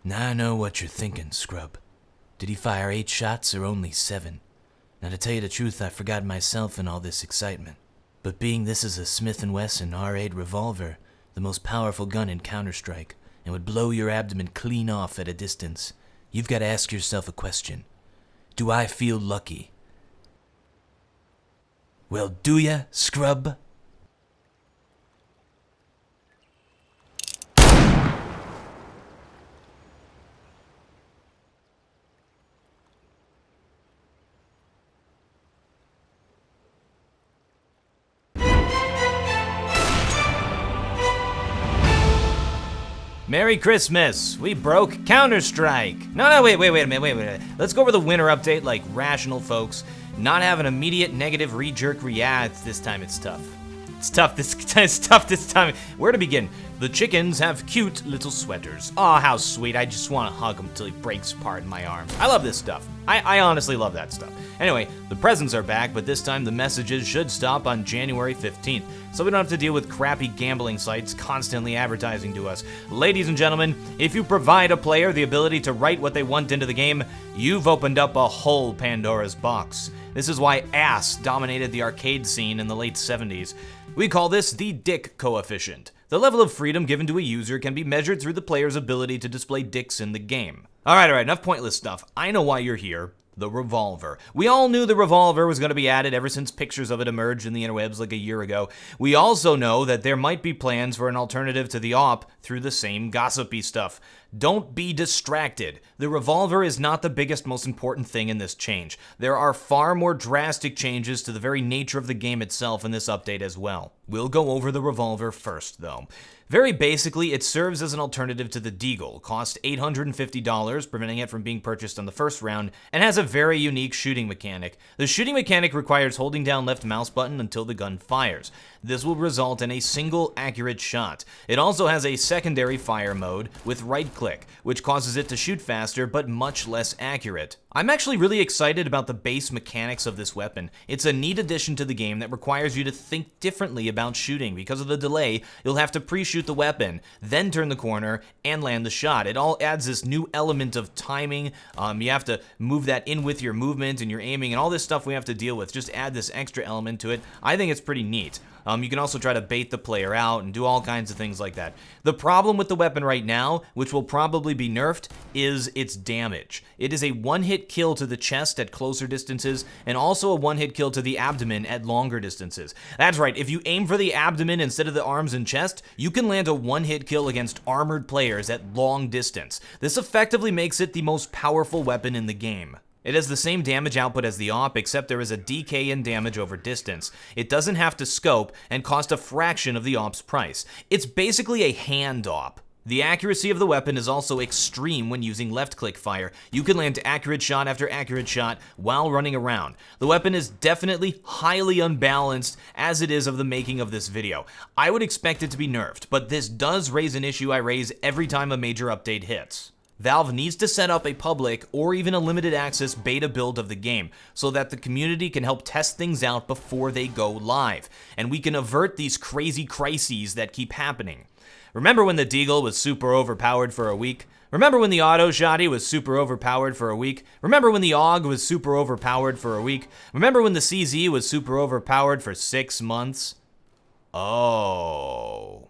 Now I know what you're thinking, scrub. Did he fire 8 shots or only 7? Now to tell you the truth, I forgot myself in all this excitement. But being this is a Smith & Wesson R8 Revolver, the most powerful gun in Counter-Strike, and would blow your abdomen clean off at a distance, you've got to ask yourself a question. Do I feel lucky? Well, do ya, scrub? Merry Christmas! We broke Counter-Strike! No, wait a minute. Let's go over the winter update like rational folks. Not have an immediate negative re-jerk react. This time it's tough. It's tough this time. Where to begin? The chickens have cute little sweaters. Aw, how sweet. I just want to hug them till he breaks apart in my arms. I love this stuff. I honestly love that stuff. Anyway, the presents are back, but this time the messages should stop on January 15th, so we don't have to deal with crappy gambling sites constantly advertising to us. Ladies and gentlemen, if you provide a player the ability to write what they want into the game, you've opened up a whole Pandora's box. This is why ass dominated the arcade scene in the late 70s. We call this the dick coefficient. The level of freedom given to a user can be measured through the player's ability to display dicks in the game. Alright, enough pointless stuff. I know why you're here. The Revolver. We all knew the Revolver was going to be added ever since pictures of it emerged in the interwebs like a year ago. We also know that there might be plans for an alternative to the AWP through the same gossipy stuff. Don't be distracted. The Revolver is not the biggest, most important thing in this change. There are far more drastic changes to the very nature of the game itself in this update as well. We'll go over the Revolver first, though. Very basically, it serves as an alternative to the Deagle, costs $850, preventing it from being purchased on the first round, and has a very unique shooting mechanic. The shooting mechanic requires holding down left mouse button until the gun fires. This will result in a single accurate shot. It also has a secondary fire mode with right click, which causes it to shoot faster but much less accurate. I'm actually really excited about the base mechanics of this weapon. It's a neat addition to the game that requires you to think differently about shooting. Because of the delay, you'll have to pre-shoot the weapon, then turn the corner, and land the shot. It all adds this new element of timing. You have to move that in with your movement and your aiming, and all this stuff we have to deal with. Just add this extra element to it. I think it's pretty neat. You can also try to bait the player out and do all kinds of things like that. The problem with the weapon right now, which will probably be nerfed, is its damage. It is a one-hit kill to the chest at closer distances, and also a one-hit kill to the abdomen at longer distances. That's right, if you aim for the abdomen instead of the arms and chest, you can land a one-hit kill against armored players at long distance. This effectively makes it the most powerful weapon in the game. It has the same damage output as the AWP, except there is a decay in damage over distance. It doesn't have to scope and cost a fraction of the AWP's price. It's basically a hand AWP. The accuracy of the weapon is also extreme when using left-click fire. You can land accurate shot after accurate shot while running around. The weapon is definitely highly unbalanced, as it is of the making of this video. I would expect it to be nerfed, but this does raise an issue I raise every time a major update hits. Valve needs to set up a public or even a limited access beta build of the game so that the community can help test things out before they go live, and we can avert these crazy crises that keep happening. Remember when the Deagle was super overpowered for a week? Remember when the Auto Shotty was super overpowered for a week? Remember when the AUG was super overpowered for a week? Remember when the CZ was super overpowered for 6 months? Oh.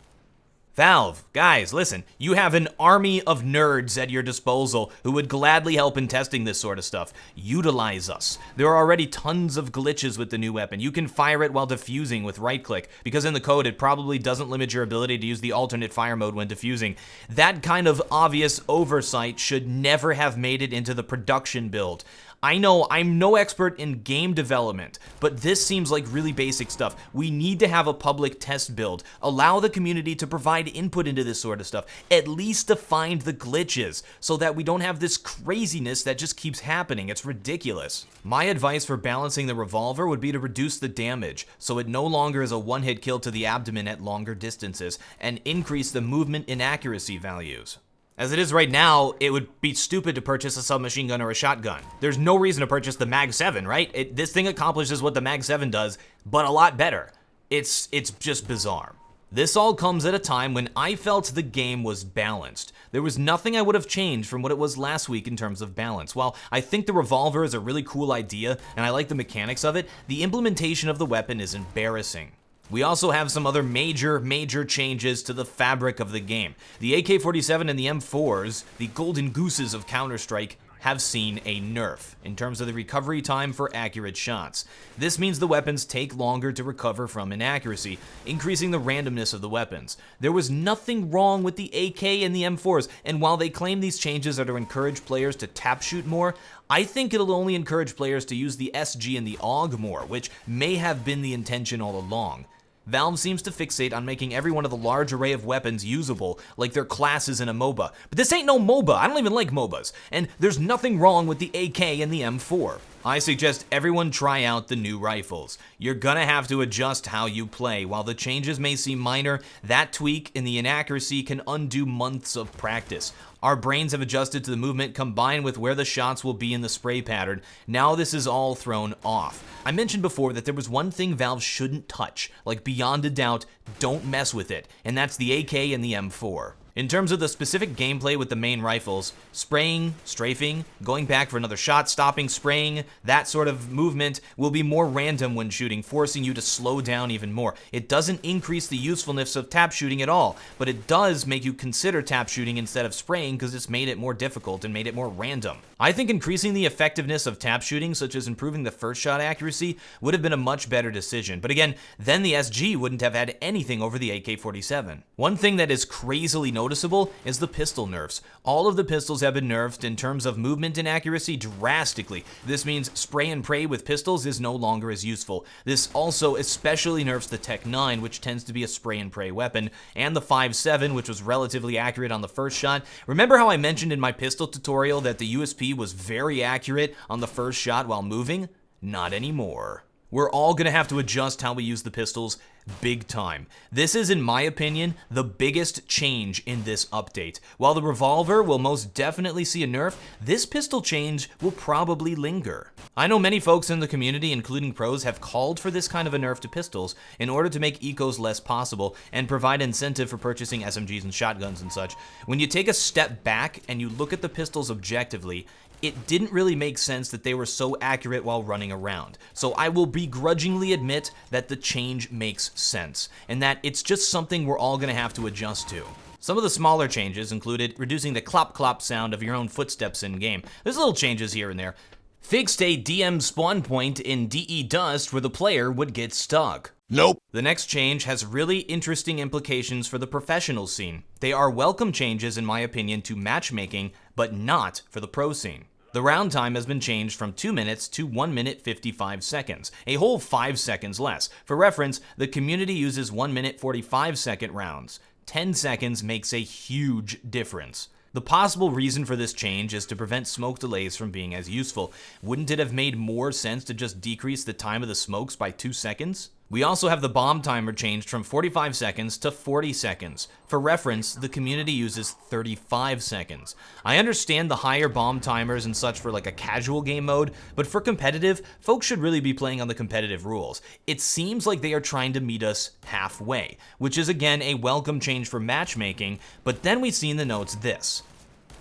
Valve, guys, listen, you have an army of nerds at your disposal who would gladly help in testing this sort of stuff. Utilize us. There are already tons of glitches with the new weapon. You can fire it while defusing with right-click, because in the code it probably doesn't limit your ability to use the alternate fire mode when defusing. That kind of obvious oversight should never have made it into the production build. I know I'm no expert in game development, but this seems like really basic stuff. We need to have a public test build. Allow the community to provide input into this sort of stuff. At least to find the glitches, so that we don't have this craziness that just keeps happening. It's ridiculous. My advice for balancing the Revolver would be to reduce the damage, so it no longer is a one-hit kill to the abdomen at longer distances, and increase the movement inaccuracy values. As it is right now, it would be stupid to purchase a submachine gun or a shotgun. There's no reason to purchase the Mag 7, right? This thing accomplishes what the Mag 7 does, but a lot better. It's just bizarre. This all comes at a time when I felt the game was balanced. There was nothing I would have changed from what it was last week in terms of balance. While I think the revolver is a really cool idea and I like the mechanics of it, the implementation of the weapon is embarrassing. We also have some other major changes to the fabric of the game. The AK47 and the M4s, the golden gooses of Counter-Strike, have seen a nerf in terms of the recovery time for accurate shots. This means the weapons take longer to recover from inaccuracy, increasing the randomness of the weapons. There was nothing wrong with the AK and the M4s, and while they claim these changes are to encourage players to tap shoot more, I think it'll only encourage players to use the SG and the AUG more, which may have been the intention all along. Valve seems to fixate on making every one of the large array of weapons usable, like their classes in a MOBA. But this ain't no MOBA, I don't even like MOBAs, and there's nothing wrong with the AK and the M4. I suggest everyone try out the new rifles. You're gonna have to adjust how you play. While the changes may seem minor, that tweak in the inaccuracy can undo months of practice. Our brains have adjusted to the movement combined with where the shots will be in the spray pattern. Now this is all thrown off. I mentioned before that there was one thing Valve shouldn't touch, like beyond a doubt, don't mess with it, and that's the AK and the M4. In terms of the specific gameplay with the main rifles, spraying, strafing, going back for another shot, stopping, spraying, that sort of movement will be more random when shooting, forcing you to slow down even more. It doesn't increase the usefulness of tap shooting at all, but it does make you consider tap shooting instead of spraying because it's made it more difficult and made it more random. I think increasing the effectiveness of tap shooting, such as improving the first shot accuracy, would have been a much better decision. But again, then the SG wouldn't have had anything over the AK-47. One thing that is crazily noticeable is the pistol nerfs. All of the pistols have been nerfed in terms of movement and accuracy drastically. This means spray and pray with pistols is no longer as useful. This also especially nerfs the Tech 9, which tends to be a spray and pray weapon, and the 5.7, which was relatively accurate on the first shot. Remember how I mentioned in my pistol tutorial that the USP was very accurate on the first shot while moving? Not anymore. We're all gonna have to adjust how we use the pistols big time. This is, in my opinion, the biggest change in this update. While the revolver will most definitely see a nerf, this pistol change will probably linger. I know many folks in the community, including pros, have called for this kind of a nerf to pistols in order to make ecos less possible and provide incentive for purchasing SMGs and shotguns and such. When you take a step back and you look at the pistols objectively, it didn't really make sense that they were so accurate while running around. So I will begrudgingly admit that the change makes sense, and that it's just something we're all gonna have to adjust to. Some of the smaller changes included reducing the clop-clop sound of your own footsteps in-game. There's little changes here and there. Fixed a DM spawn point in DE Dust where the player would get stuck. Nope. The next change has really interesting implications for the professional scene. They are welcome changes, in my opinion, to matchmaking, but not for the pro scene. The round time has been changed from 2 minutes to 1 minute 55 seconds, a whole 5 seconds less. For reference, the community uses 1 minute 45 second rounds. 10 seconds makes a huge difference. The possible reason for this change is to prevent smoke delays from being as useful. Wouldn't it have made more sense to just decrease the time of the smokes by 2 seconds? We also have the bomb timer changed from 45 seconds to 40 seconds. For reference, the community uses 35 seconds. I understand the higher bomb timers and such for like a casual game mode, but for competitive, folks should really be playing on the competitive rules. It seems like they are trying to meet us halfway, which is again a welcome change for matchmaking, but then we see in the notes this.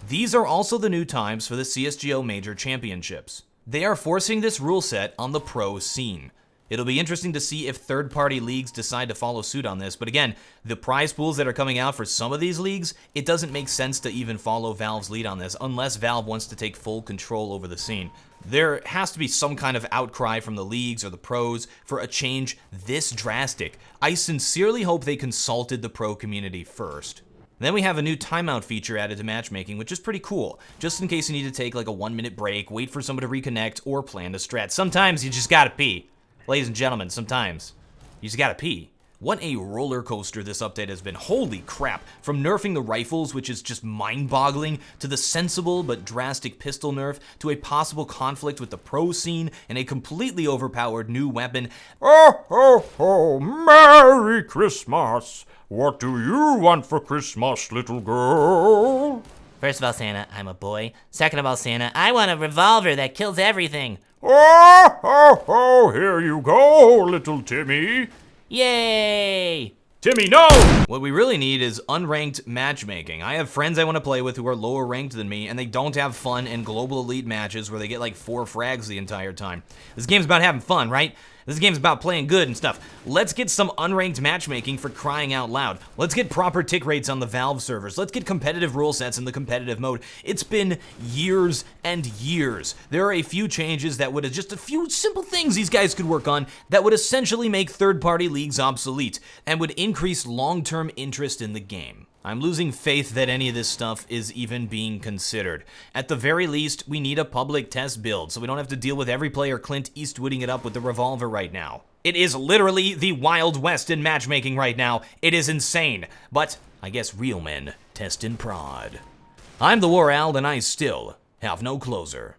These are also the new times for the CSGO Major Championships. They are forcing this rule set on the pro scene. It'll be interesting to see if third-party leagues decide to follow suit on this, but again, the prize pools that are coming out for some of these leagues, it doesn't make sense to even follow Valve's lead on this unless Valve wants to take full control over the scene. There has to be some kind of outcry from the leagues or the pros for a change this drastic. I sincerely hope they consulted the pro community first. Then we have a new timeout feature added to matchmaking, which is pretty cool, just in case you need to take like a 1-minute break, wait for someone to reconnect, or plan a strat. Sometimes you just gotta pee. Ladies and gentlemen, sometimes you just gotta pee. What a roller coaster this update has been. Holy crap. From nerfing the rifles, which is just mind-boggling, to the sensible but drastic pistol nerf, to a possible conflict with the pro scene, and a completely overpowered new weapon. Oh, ho, ho, Merry Christmas. What do you want for Christmas, little girl? First of all, Santa, I'm a boy. Second of all, Santa, I want a revolver that kills everything. Oh, ho, ho, here you go, little Timmy. Yay! Timmy, no! What we really need is unranked matchmaking. I have friends I want to play with who are lower ranked than me, and they don't have fun in global elite matches where they get like 4 frags the entire time. This game's about having fun, right? This game's about playing good and stuff. Let's get some unranked matchmaking for crying out loud. Let's get proper tick rates on the Valve servers. Let's get competitive rule sets in the competitive mode. It's been years and years. There are a few changes that would, just a few simple things these guys could work on that would essentially make third-party leagues obsolete and would increase long-term interest in the game. I'm losing faith that any of this stuff is even being considered. At the very least, we need a public test build so we don't have to deal with every player Clint Eastwooding it up with the revolver right now. It is literally the Wild West in matchmaking right now. It is insane. But I guess real men test in prod. I'm TheWarOwl and I still have no closer.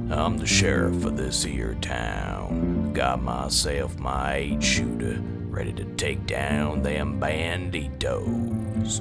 I'm the sheriff of this here town. Got myself my 8-shooter, ready to take down them banditos.